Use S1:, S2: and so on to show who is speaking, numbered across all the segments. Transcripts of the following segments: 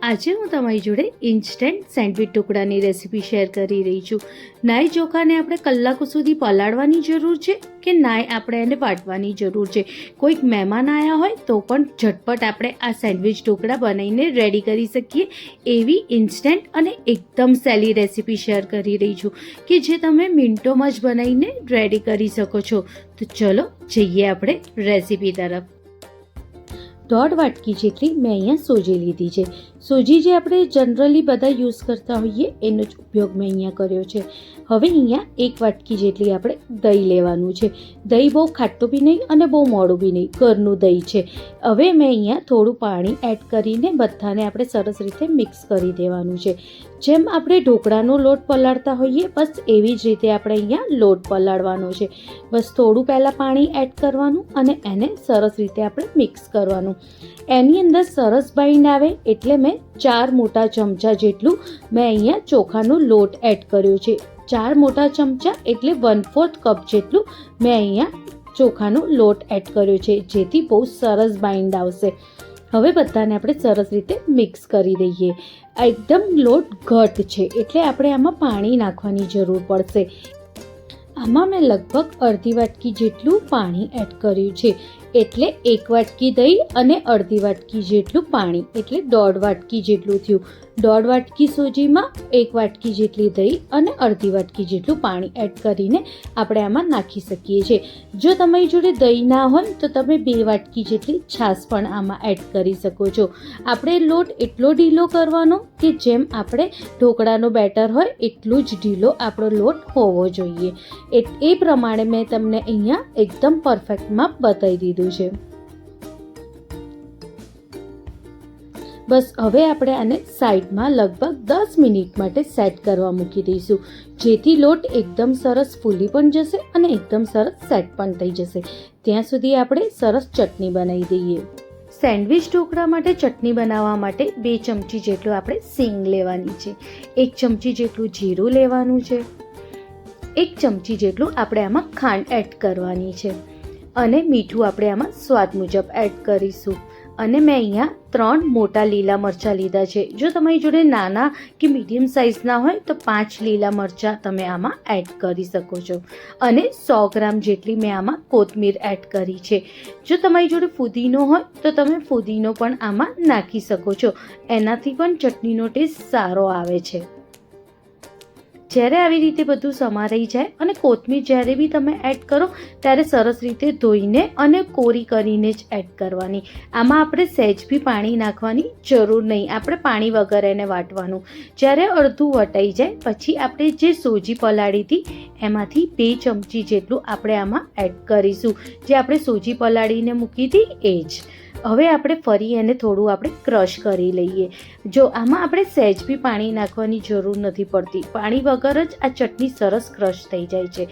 S1: આજે હું તમારી જોડે ઇન્સ્ટન્ટ સેન્ડવિચ ઢોકળાની રેસીપી શેર કરી રહી છું. નાય ચોખાને આપણે કલાકો સુધી પલાળવાની જરૂર છે કે નાય આપણે એને વાટવાની જરૂર છે. કોઈક મહેમાન આવ્યા હોય તો પણ ઝટપટ આપણે આ સેન્ડવિચ ઢોકળા બનાવીને રેડી કરી શકીએ એવી ઇન્સ્ટન્ટ અને એકદમ સહેલી રેસીપી શેર કરી રહી છું કે જે તમે મિનિટોમાં જ બનાવીને રેડી કરી શકો છો. તો ચલો જઈએ આપણે રેસીપી તરફ. 1.5 વાટકી જેટલી મેં અહીંયા સોજી લીધી છે. સોજી જે આપણે જનરલી બધા યુઝ કરતા હોઈએ એનો જ ઉપયોગ મેં અહીંયા કર્યો છે. હવે અહીંયા 1 વાટકી જેટલી આપણે દહીં લેવાનું છે. દહીં બહુ ખાટું બી નહીં અને બહુ મોડું બી નહીં, ઘરનું દહીં છે. હવે મેં અહીંયા થોડું પાણી એડ કરીને બધાને આપણે સરસ રીતે મિક્સ કરી દેવાનું છે. જેમ આપણે ઢોકળાનો લોટ પલાળતા હોઈએ બસ એવી જ રીતે આપણે અહીંયા લોટ પલાળવાનો છે. બસ થોડું પહેલાં પાણી એડ કરવાનું અને એને સરસ રીતે આપણે મિક્સ કરવાનું. એની અંદર સરસ બાઇન્ડ આવે એટલે મેં 4 મોટા ચમચા જેટલું મેં અહીંયા ચોખાનો લોટ એડ કર્યો છે. 4 મોટા ચમચા એટલે 1/4 કપ જેટલું મેં અહીંયા ચોખાનો લોટ એડ કર્યો છે, જેથી બહુ સરસ બાઇન્ડ આવશે. હવે બધાને આપણે સરસ રીતે મિક્સ કરી દઈએ. એકદમ લોટ ઘટ છે એટલે આપણે આમાં પાણી નાખવાની જરૂર પડશે. આમાં મેં લગભગ અડધી વાટકી જેટલું પાણી એડ કર્યું છે, એટલે 1 વાટકી દહીં અને અડધી વાટકી જેટલું પાણી એટલે 1.5 વાટકી જેટલું થયું. 1.5 વાટકી સોજીમાં 1 વાટકી જેટલી દહીં અને અડધી વાટકી જેટલું પાણી એડ કરીને આપણે આમાં નાખી શકીએ છીએ. જો તમારી જોડે દહીં ના હોય તો તમે 2 વાટકી જેટલી છાશ પણ આમાં એડ કરી શકો છો. આપણે લોટ એટલો ઢીલો કરવાનો કે જેમ આપણે ઢોકળાનો બેટર હોય એટલું જ ઢીલો આપણો લોટ હોવો જોઈએ. એ પ્રમાણે મેં તમને અહીંયા એકદમ પરફેક્ટ માપ બતાવી દીધું છે. બસ હવે આપણે આને સાઈડમાં લગભગ 10 મિનિટ માટે સેટ કરવા મૂકી દઈશું, જેથી લોટ એકદમ સરસ ફૂલી પણ જશે અને એકદમ સરસ સેટ પણ થઈ જશે. ત્યાં સુધી આપણે સરસ ચટણી બનાવી દઈએ. સેન્ડવિચ ઢોકળા માટે ચટણી બનાવવા માટે 2 ચમચી જેટલું આપણે સીંગ લેવાની છે, 1 ચમચી જેટલું જીરું લેવાનું છે, 1 ચમચી જેટલું આપણે આમાં ખાંડ એડ કરવાની છે અને મીઠું આપણે આમાં સ્વાદ મુજબ એડ કરીશું. અને મેં અહીંયા 3 મોટા લીલા મરચાં લીધા છે. જો તમારી જોડે નાના કે મીડિયમ સાઇઝના હોય તો 5 લીલા મરચાં તમે આમાં એડ કરી શકો છો. અને 100 ગ્રામ જેટલી મેં આમાં કોથમીર એડ કરી છે. જો તમારી જોડે ફુદીનો હોય તો તમે ફુદીનો પણ આમાં નાખી શકો છો, એનાથી પણ ચટણીનો ટેસ્ટ સારો આવે છે. જ્યારે આવી રીતે બધું સમારાઈ જાય અને કોથમીર જ્યારે બી તમે એડ કરો ત્યારે સરસ રીતે ધોઈને અને કોરી કરીને જ એડ કરવાની. આમાં આપણે સહેજ બી પાણી નાખવાની જરૂર નહીં, આપણે પાણી વગર એને વાટવાનું. જ્યારે અડધું વટાઈ જાય પછી આપણે જે સોજી પલાળી હતી એમાંથી 2 ચમચી જેટલું આપણે આમાં એડ કરીશું, જે આપણે સોજી પલાળીને મૂકી હતી એ જ. હવે આપણે ફરી એને થોડું આપણે ક્રશ કરી લઈએ. જો આમાં આપણે સહેજ બી પાણી નાખવાની જરૂર નથી પડતી, પાણી વગર જ આ ચટણી સરસ ક્રશ થઈ જાય છે.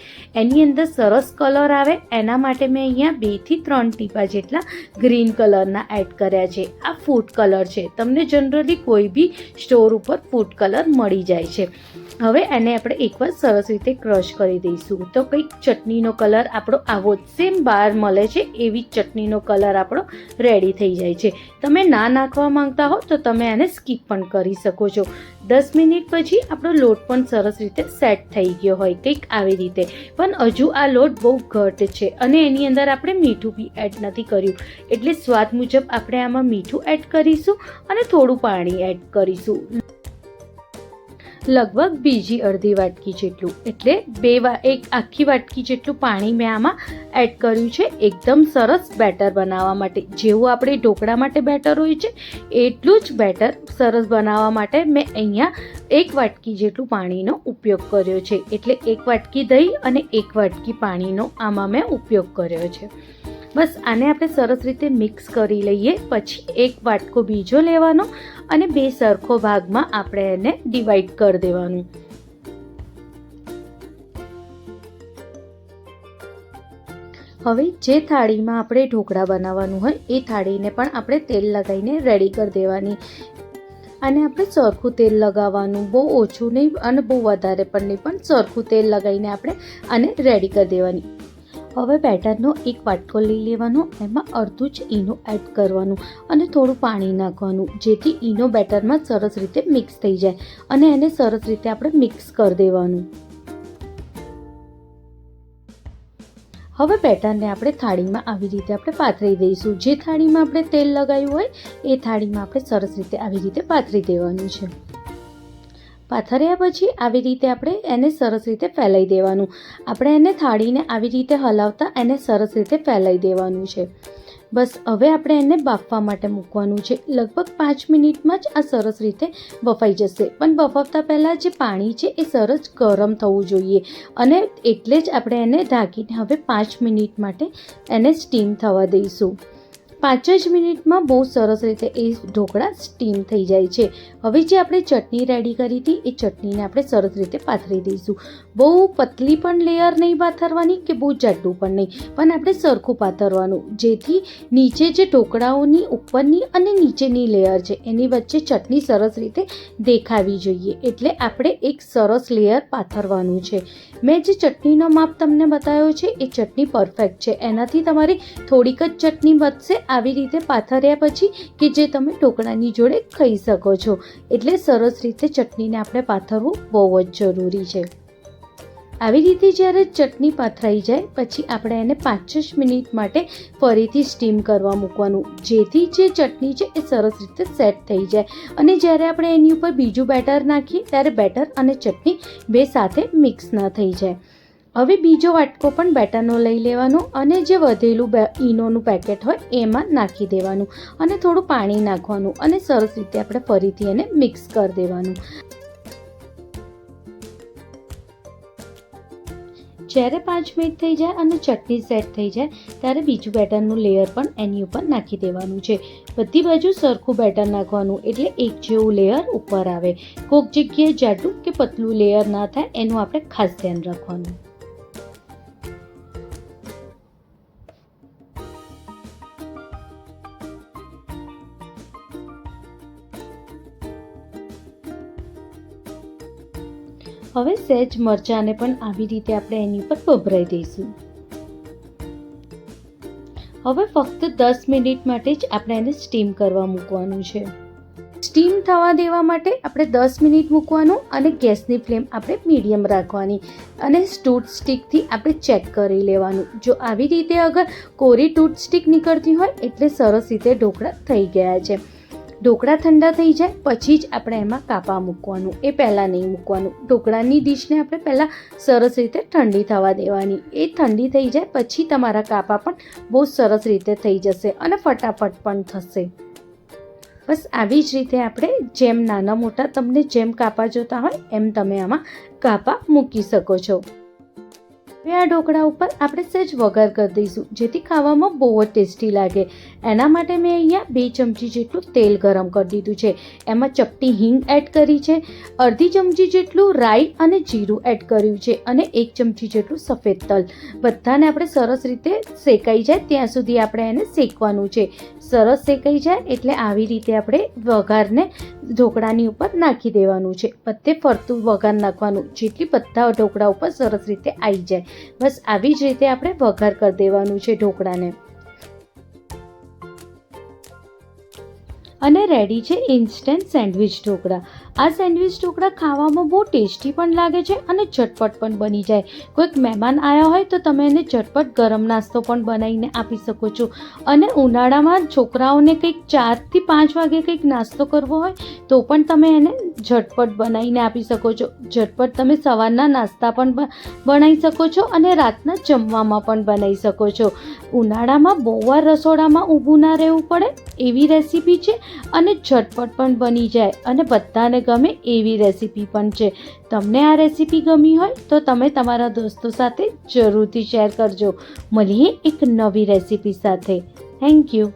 S1: એની અંદર સરસ કલર આવે એના માટે મેં અહીંયા 2 થી 3 ટીપા જેટલા ગ્રીન કલરના એડ કર્યા છે. આ ફૂડ કલર છે, તમને જનરલી કોઈ બી સ્ટોર ઉપર ફૂડ કલર મળી જાય છે. હવે એને આપણે એકવાર સરસ રીતે ક્રશ કરી દઈશું તો કંઈક ચટણીનો કલર આપણો આવો જ સેમ બહાર મળે છે એવી ચટણીનો કલર આપણો રેડી થઈ જાય છે. તમે ના નાખવા માંગતા હો તો તમે આને સ્કીપ પણ કરી શકો છો. 10 મિનિટ પછી આપણો લોટ પણ સરસ રીતે સેટ થઈ ગયો હોય કંઈક આવી રીતે, પણ હજુ આ લોટ બહુ ઘટ છે અને એની અંદર આપણે મીઠું બી એડ નથી કર્યું, એટલે સ્વાદ મુજબ આપણે આમાં મીઠું એડ કરીશું અને થોડું પાણી એડ કરીશું. લગભગ બીજી અડધી વાટકી જેટલું એટલે 1 આખી વાટકી જેટલું પાણી મેં આમાં એડ કર્યું છે એકદમ સરસ બેટર બનાવવા માટે. જેવું આપણે ઢોકળા માટે બેટર હોય છે એટલું જ બેટર સરસ બનાવવા માટે મેં અહીંયા 1 વાટકી જેટલું પાણીનો ઉપયોગ કર્યો છે, એટલે 1 વાટકી દહીં અને 1 વાટકી પાણીનો આમાં મેં ઉપયોગ કર્યો છે. બસ આને આપણે સરસ રીતે મિક્સ કરી લઈએ. પછી 1 વાટકો બીજો લેવાનો અને 2 સરખો ભાગમાં આપણે એને ડિવાઈડ કરી દેવાનું. હવે જે થાળીમાં આપણે ઢોકળા બનાવવાનું હોય એ થાળીને પણ આપણે તેલ લગાવીને રેડી કરી દેવાની. અને આપણે સરખું તેલ લગાવવાનું, બહુ ઓછું નહીં અને બહુ વધારે પણ નહીં, પણ સરખું તેલ લગાવીને આપણે આને રેડી કરી દેવાની. હવે બેટરનો એક વાટકો લઈ લેવાનો, એમાં અડધું જ ઈનો એડ કરવાનું અને થોડું પાણી નાખવાનું, જેથી ઈનો બેટરમાં સરસ રીતે મિક્સ થઈ જાય અને એને સરસ રીતે આપણે મિક્સ કરી દેવાનું. હવે બેટરને આપણે થાળીમાં આવી રીતે આપણે પાથરી દઈશું. જે થાળીમાં આપણે તેલ લગાવ્યું હોય એ થાળીમાં આપણે સરસ રીતે આવી રીતે પાથરી દેવાનું છે. પાથર્યા પછી આવી રીતે આપણે એને સરસ રીતે ફેલાઈ દેવાનું. આપણે એને થાળીને આવી રીતે હલાવતા એને સરસ રીતે ફેલાઈ દેવાનું છે. બસ હવે આપણે એને બાફવા માટે મૂકવાનું છે. લગભગ 5 મિનિટમાં જ આ સરસ રીતે બફાઈ જશે. પણ બફાવતા પહેલાં જે પાણી છે એ સરસ ગરમ થવું જોઈએ અને એટલે જ આપણે એને ઢાંકીને હવે 5 મિનિટ માટે એને સ્ટીમ થવા દઈશું. 5 જ મિનિટમાં બહુ સરસ રીતે એ ઢોકળા સ્ટીમ થઈ જાય છે. હવે જે આપણે ચટણી રેડી કરી હતી એ ચટણીને આપણે સરસ રીતે પાથરી દઈશું. બહુ પતલી પણ લેયર નહીં પાથરવાની કે બહુ જાડું પણ નહીં, પણ આપણે સરખું પાથરવાનું, જેથી નીચે જે ઢોકળાઓની ઉપરની અને નીચેની લેયર છે એની વચ્ચે ચટણી સરસ રીતે દેખાવી જોઈએ. એટલે આપણે એક સરસ લેયર પાથરવાનું છે. મેં જે ચટણીનો માપ તમને બતાવ્યો છે એ ચટણી પરફેક્ટ છે. એનાથી તમારી થોડીક જ ચટણી વધશે આવી રીતે પાથર્યા પછી, કે જે તમે ઢોકળાની જોડે ખાઈ શકો છો. એટલે સરસ રીતે ચટણીને આપણે પાથરવું બહુ જ જરૂરી છે. આવી રીતે જ્યારે ચટણી પાથરાઈ જાય પછી આપણે એને 5 મિનિટ માટે ફરીથી સ્ટીમ કરવા મૂકવાનું, જેથી જે ચટણી છે એ સરસ રીતે સેટ થઈ જાય અને જ્યારે આપણે એની ઉપર બીજું બેટર નાખીએ ત્યારે બેટર અને ચટણી બે સાથે મિક્સ ન થઈ જાય. હવે બીજો વાટકો પણ બેટરનો લઈ લેવાનો અને જે વધેલું ઈનોનું પેકેટ હોય એમાં નાખી દેવાનું અને થોડું પાણી નાખવાનું અને સરસ રીતે આપણે ફરીથી એને મિક્સ કરી દેવાનું. જ્યારે 5 મિનિટ થઈ જાય અને ચટણી સેટ થઈ જાય ત્યારે બીજું બેટરનું લેયર પણ એની ઉપર નાખી દેવાનું છે. બધી બાજુ સરખું બેટર નાખવાનું એટલે એક જેવું લેયર ઉપર આવે. કોઈક જગ્યાએ જાડું કે પતલું લેયર ના થાય એનું આપણે ખાસ ધ્યાન રાખવાનું. હવે સહેજ મરચાંને પણ આવી રીતે આપણે એની ઉપર ભભરાઈ દઈશું. હવે ફક્ત 10 મિનિટ માટે જ આપણે એને સ્ટીમ કરવા મૂકવાનું છે. સ્ટીમ થવા દેવા માટે આપણે 10 મિનિટ મૂકવાનું અને ગેસની ફ્લેમ આપણે મીડિયમ રાખવાની અને ટૂથ સ્ટિકથી આપણે ચેક કરી લેવાનું. જો આવી રીતે અગર કોરી ટૂથ સ્ટિક નીકળતી હોય એટલે સરસ રીતે ઢોકળા થઈ ગયા છે. ઢોકળા ઠંડા થઈ જાય પછી જ આપણે એમાં કાપા મૂકવાનું, એ પહેલાં નહીં મૂકવાનું. ઢોકળાની ડીશને આપણે પહેલાં સરસ રીતે ઠંડી થવા દેવાની. એ ઠંડી થઈ જાય પછી તમારા કાપા પણ બહુ સરસ રીતે થઈ જશે અને ફટાફટ પણ થશે. બસ આવી જ રીતે આપણે જેમ નાના મોટા તમને જેમ કાપા જોતા હોય એમ તમે આમાં કાપા મૂકી શકો છો. હવે આ ઢોકળા ઉપર આપણે સહેજ વઘાર કરી દઈશું જેથી ખાવામાં બહુ જ ટેસ્ટી લાગે. એના માટે મેં અહીંયા 2 ચમચી જેટલું તેલ ગરમ કરી દીધું છે. એમાં ચપટી હિંગ એડ કરી છે, અડધી ચમચી જેટલું રાઈ અને જીરું એડ કર્યું છે અને 1 ચમચી જેટલું સફેદ તલ. બધાને આપણે સરસ રીતે શેકાઈ જાય ત્યાં સુધી આપણે એને શેકવાનું છે. સરસ શેકાઈ જાય એટલે આવી રીતે આપણે વઘારને ઢોકળાની ઉપર નાખી દેવાનું છે. બધે ફરતું વઘાર નાખવાનું જેથી બધા ઢોકળા ઉપર સરસ રીતે આવી જાય. બસ આવી જ રીતે આપણે વઘાર કરી દેવાનું છે ઢોકળાને. અને રેડી છે ઇન્સ્ટન્ટ સેન્ડવિચ ઢોકળા. આ સેન્ડવિચ ઢોકળા ખાવામાં બહુ ટેસ્ટી પણ લાગે છે અને ઝટપટ પણ બની જાય. કોઈક મહેમાન આવ્યા હોય તો તમે એને ઝટપટ ગરમ નાસ્તો પણ બનાવીને આપી શકો છો. અને ઉનાળામાં છોકરાઓને કંઈક 4 થી 5 વાગે કંઈક નાસ્તો કરવો હોય તો પણ તમે એને ઝટપટ બનાવીને આપી શકો છો. ઝટપટ તમે સવારના નાસ્તા પણ બનાવી શકો છો અને રાતના જમવામાં પણ બનાવી શકો છો. ઉનાળામાં બહુ વાર રસોડામાં ઊભું ના રહેવું પડે એવી રેસીપી છે અને ઝટપટ પણ બની જાય અને બધાને ગમે એવી રેસીપી પણ છે. તમને આ રેસીપી ગમી હોય તો તમે તમારા દોસ્તો સાથે જરૂરથી શેર કરજો. મળીએ એક નવી રેસીપી સાથે. Thank you.